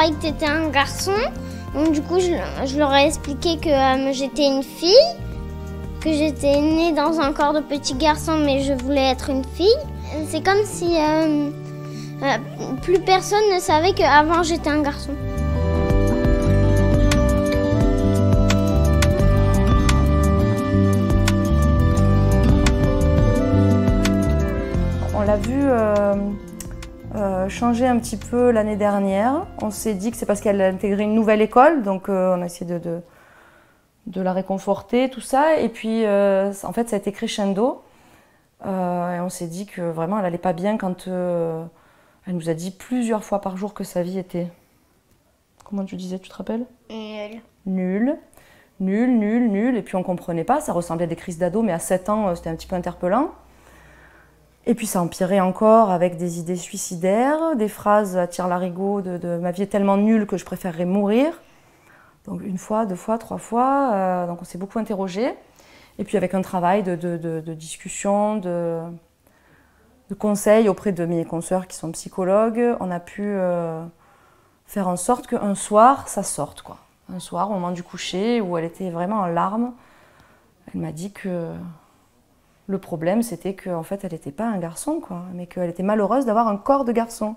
croyaient que tu étais un garçon. Donc du coup, je leur ai expliqué que j'étais une fille, que j'étais née dans un corps de petit garçon, mais je voulais être une fille. C'est comme si plus personne ne savait qu'avant j'étais un garçon. On l'a vu changer un petit peu l'année dernière. On s'est dit que c'est parce qu'elle a intégré une nouvelle école, donc on a essayé de la réconforter, tout ça. Et puis, en fait, ça a été crescendo. Et on s'est dit que vraiment, elle n'allait pas bien quand elle nous a dit plusieurs fois par jour que sa vie était... Comment tu disais, tu te rappelles? Nul. Nul. Nul, nul, nul. Et puis on ne comprenait pas, ça ressemblait à des crises d'ado, mais à 7 ans, c'était un petit peu interpellant. Et puis ça empirait encore avec des idées suicidaires, des phrases à tire-larigot de « ma vie est tellement nulle que je préférerais mourir ». Donc une fois, deux fois, trois fois, donc on s'est beaucoup interrogé. Et puis avec un travail de discussion, de conseils auprès de mes consoeurs qui sont psychologues, on a pu faire en sorte qu'un soir, ça sorte, quoi. Un soir, au moment du coucher, où elle était vraiment en larmes, elle m'a dit que le problème, c'était qu'en fait, elle n'était pas un garçon, quoi, mais qu'elle était malheureuse d'avoir un corps de garçon.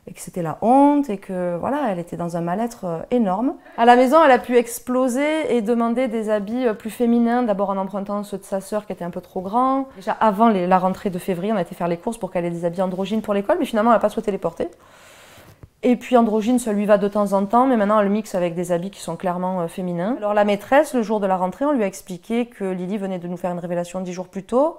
Et que c'était la honte, et que voilà, elle était dans un mal-être énorme. À la maison, elle a pu exploser et demander des habits plus féminins, d'abord en empruntant ceux de sa sœur qui étaient un peu trop grands. Déjà avant la rentrée de février, on a été faire les courses pour qu'elle ait des habits androgynes pour l'école, mais finalement, elle n'a pas souhaité les porter. Et puis androgyne, ça lui va de temps en temps, mais maintenant elle mixe avec des habits qui sont clairement féminins. Alors la maîtresse, le jour de la rentrée, on lui a expliqué que Lily venait de nous faire une révélation 10 jours plus tôt,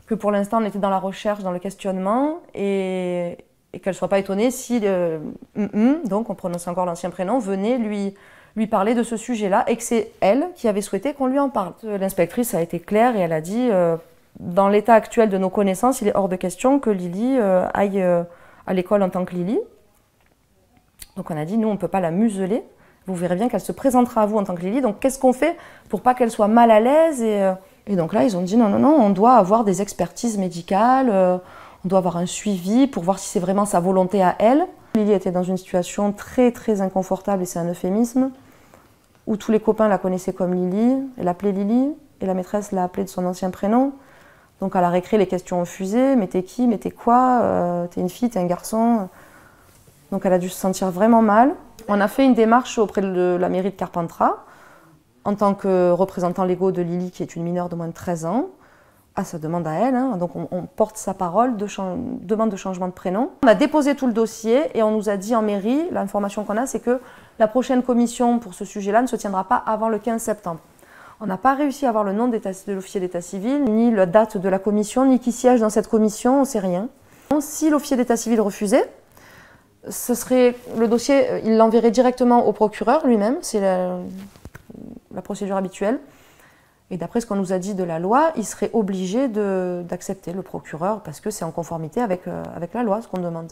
que pour l'instant on était dans la recherche, dans le questionnement, et qu'elle ne soit pas étonnée si, donc on prononce encore l'ancien prénom, venait lui parler de ce sujet-là, et que c'est elle qui avait souhaité qu'on lui en parle. L'inspectrice a été claire et elle a dit, dans l'état actuel de nos connaissances, il est hors de question que Lily aille à l'école en tant que Lily. Donc on a dit, nous, on ne peut pas la museler. Vous verrez bien qu'elle se présentera à vous en tant que Lily. Donc qu'est-ce qu'on fait pour pas qu'elle soit mal à l'aise et donc là, ils ont dit, non, non, non, on doit avoir des expertises médicales, on doit avoir un suivi pour voir si c'est vraiment sa volonté à elle. Lily était dans une situation très, très inconfortable, et c'est un euphémisme, où tous les copains la connaissaient comme Lily. Elle l'appelait Lily, et la maîtresse l'a appelée de son ancien prénom. Donc à la récré, les questions ont fusé. Mais t'es qui? Mais t'es quoi? T'es une fille? T'es un garçon? Donc elle a dû se sentir vraiment mal. On a fait une démarche auprès de la mairie de Carpentras, en tant que représentant légaux de Lily, qui est une mineure de moins de 13 ans, à sa demande à elle. Hein. Donc on porte sa parole, demande de changement de prénom. On a déposé tout le dossier et on nous a dit en mairie, l'information qu'on a, c'est que la prochaine commission pour ce sujet-là ne se tiendra pas avant le 15 septembre. On n'a pas réussi à avoir le nom de l'officier d'état civil, ni la date de la commission, ni qui siège dans cette commission, on ne sait rien. Si l'officier d'état civil refusait, ce serait le dossier, il l'enverrait directement au procureur lui-même, c'est la procédure habituelle. Et d'après ce qu'on nous a dit de la loi, il serait obligé d'accepter le procureur parce que c'est en conformité avec la loi ce qu'on demande.